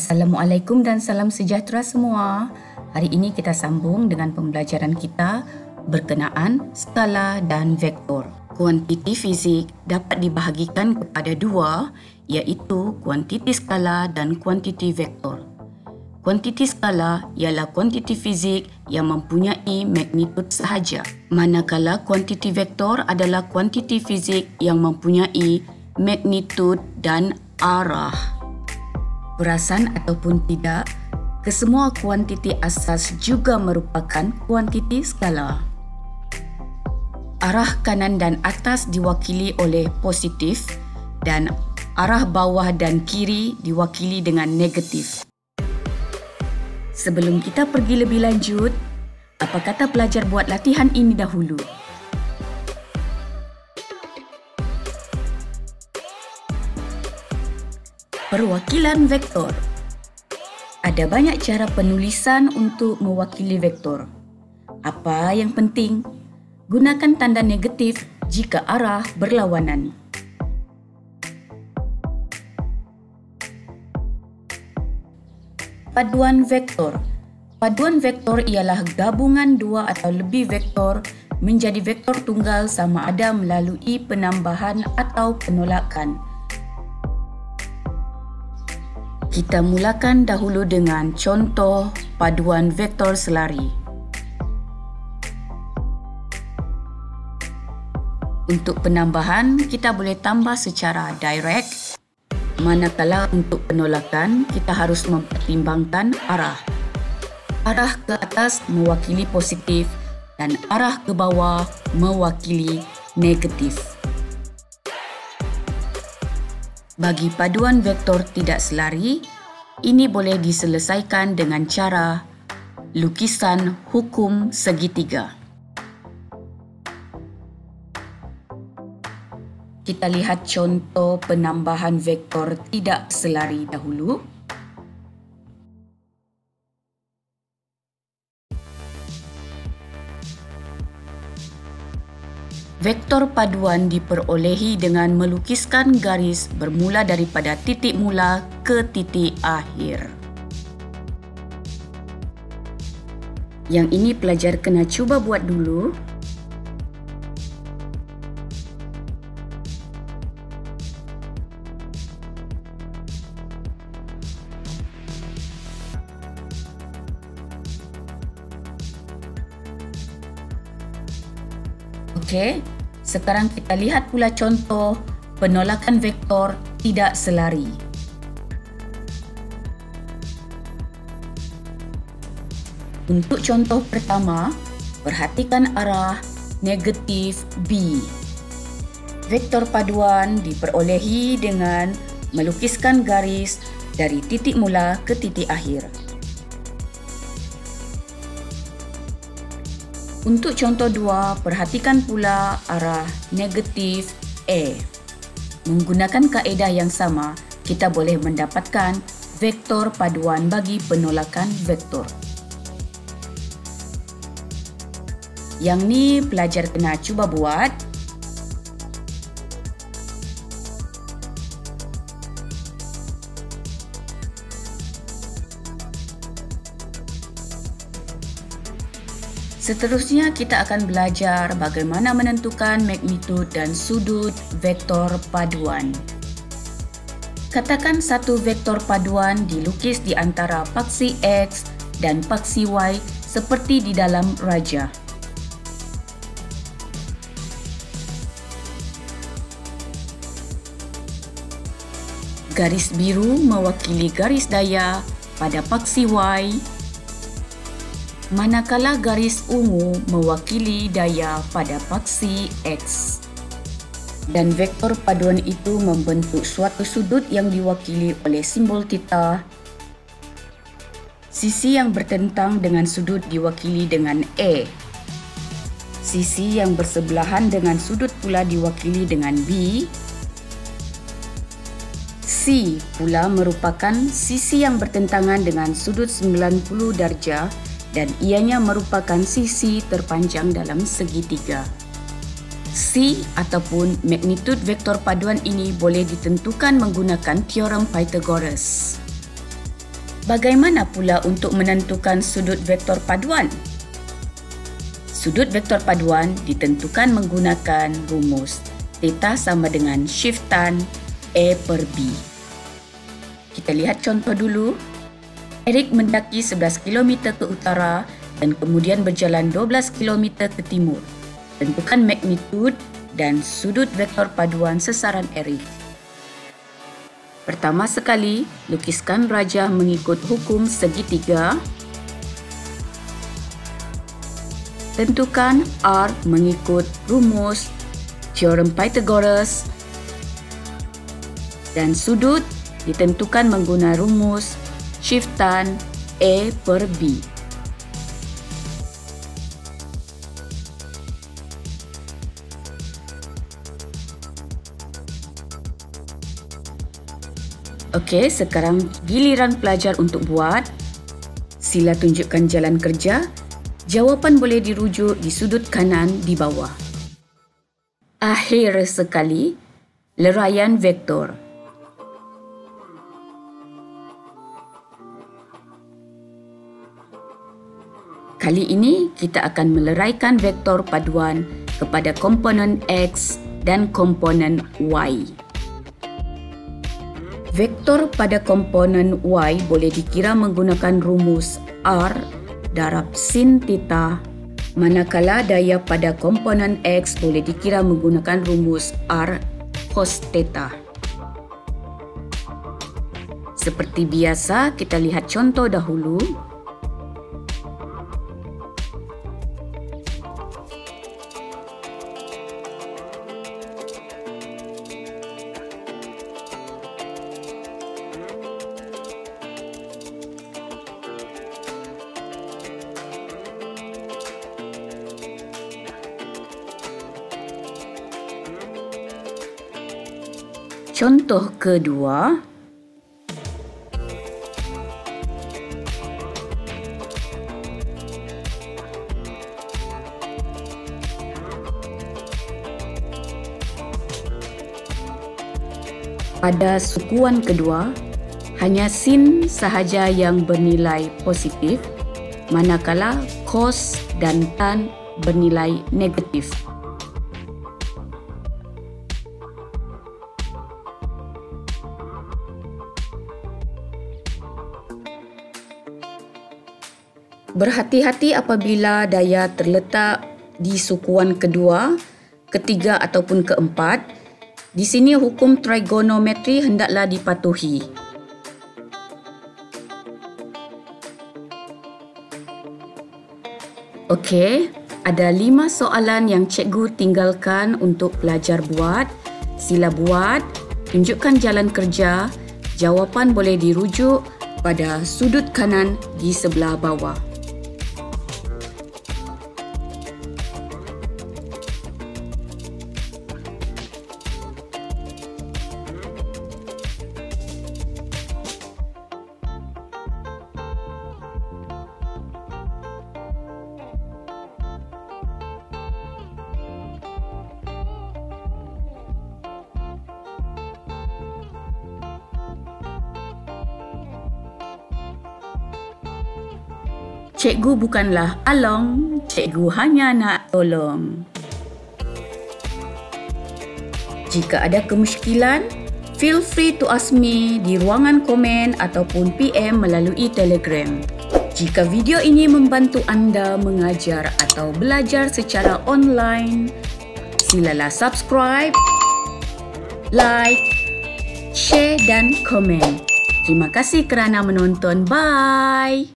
Assalamualaikum dan salam sejahtera semua. Hari ini kita sambung dengan pembelajaran kita berkenaan skala dan vektor. Kuantiti fizik dapat dibahagikan kepada dua, iaitu kuantiti skala dan kuantiti vektor. Kuantiti skala ialah kuantiti fizik yang mempunyai magnitud sahaja, manakala kuantiti vektor adalah kuantiti fizik yang mempunyai magnitud dan arah. Perasan ataupun tidak, kesemua kuantiti asas juga merupakan kuantiti skala. Arah kanan dan atas diwakili oleh positif dan arah bawah dan kiri diwakili dengan negatif. Sebelum kita pergi lebih lanjut, apa kata pelajar buat latihan ini dahulu? Perwakilan vektor. Ada banyak cara penulisan untuk mewakili vektor. Apa yang penting? Gunakan tanda negatif jika arah berlawanan. Paduan vektor. Paduan vektor ialah gabungan dua atau lebih vektor menjadi vektor tunggal sama ada melalui penambahan atau penolakan. Kita mulakan dahulu dengan contoh paduan vektor selari. Untuk penambahan, kita boleh tambah secara direct, manakala untuk penolakan, kita harus mempertimbangkan arah. Arah ke atas mewakili positif dan arah ke bawah mewakili negatif. Bagi paduan vektor tidak selari, ini boleh diselesaikan dengan cara lukisan hukum segitiga. Kita lihat contoh penambahan vektor tidak selari dahulu. Vektor paduan diperolehi dengan melukiskan garis bermula daripada titik mula ke titik akhir. Yang ini pelajar kena cuba buat dulu. Okey, sekarang kita lihat pula contoh penolakan vektor tidak selari. Untuk contoh pertama, perhatikan arah negatif B. Vektor paduan diperolehi dengan melukiskan garis dari titik mula ke titik akhir. Untuk contoh 2, perhatikan pula arah negatif A. Menggunakan kaedah yang sama, kita boleh mendapatkan vektor paduan bagi penolakan vektor. Yang ni pelajar kena cuba buat. Seterusnya kita akan belajar bagaimana menentukan magnitud dan sudut vektor paduan. Katakan satu vektor paduan dilukis di antara paksi X dan paksi Y seperti di dalam rajah. Garis biru mewakili garis daya pada paksi Y, manakala garis ungu mewakili daya pada paksi X. Dan vektor paduan itu membentuk suatu sudut yang diwakili oleh simbol theta. Sisi yang bertentang dengan sudut diwakili dengan A. Sisi yang bersebelahan dengan sudut pula diwakili dengan B. C pula merupakan sisi yang bertentangan dengan sudut 90 darjah dan ianya merupakan sisi terpanjang dalam segitiga. C ataupun magnitud vektor paduan ini boleh ditentukan menggunakan teorem Pythagoras. Bagaimana pula untuk menentukan sudut vektor paduan? Sudut vektor paduan ditentukan menggunakan rumus theta sama dengan shiftan A per B. Kita lihat contoh dulu. Eric mendaki 11 km ke utara dan kemudian berjalan 12 km ke timur. Tentukan magnitud dan sudut vektor paduan sasaran Eric. Pertama sekali, lukiskan rajah mengikut hukum segitiga. Tentukan R mengikut rumus teorem Pythagoras dan sudut ditentukan menggunakan rumus shiftan A per B. Okey, sekarang giliran pelajar untuk buat. Sila tunjukkan jalan kerja. Jawapan boleh dirujuk di sudut kanan di bawah. Akhir sekali, leraian vektor. Kali ini kita akan meleraikan vektor paduan kepada komponen X dan komponen Y. Vektor pada komponen Y boleh dikira menggunakan rumus R darab sin theta, manakala daya pada komponen X boleh dikira menggunakan rumus R cos theta. Seperti biasa, kita lihat contoh dahulu. Contoh kedua, pada sukuan kedua, hanya sin sahaja yang bernilai positif, manakala cos dan tan bernilai negatif. Berhati-hati apabila daya terletak di sukuan kedua, ketiga ataupun keempat. Di sini hukum trigonometri hendaklah dipatuhi. Okey, ada 5 soalan yang cikgu tinggalkan untuk pelajar buat. Sila buat, tunjukkan jalan kerja. Jawapan boleh dirujuk pada sudut kanan di sebelah bawah. Cikgu bukanlah along, cikgu hanya nak tolong. Jika ada kemusykilan, feel free to ask me di ruangan komen ataupun PM melalui Telegram. Jika video ini membantu anda mengajar atau belajar secara online, silalah subscribe, like, share dan komen. Terima kasih kerana menonton. Bye!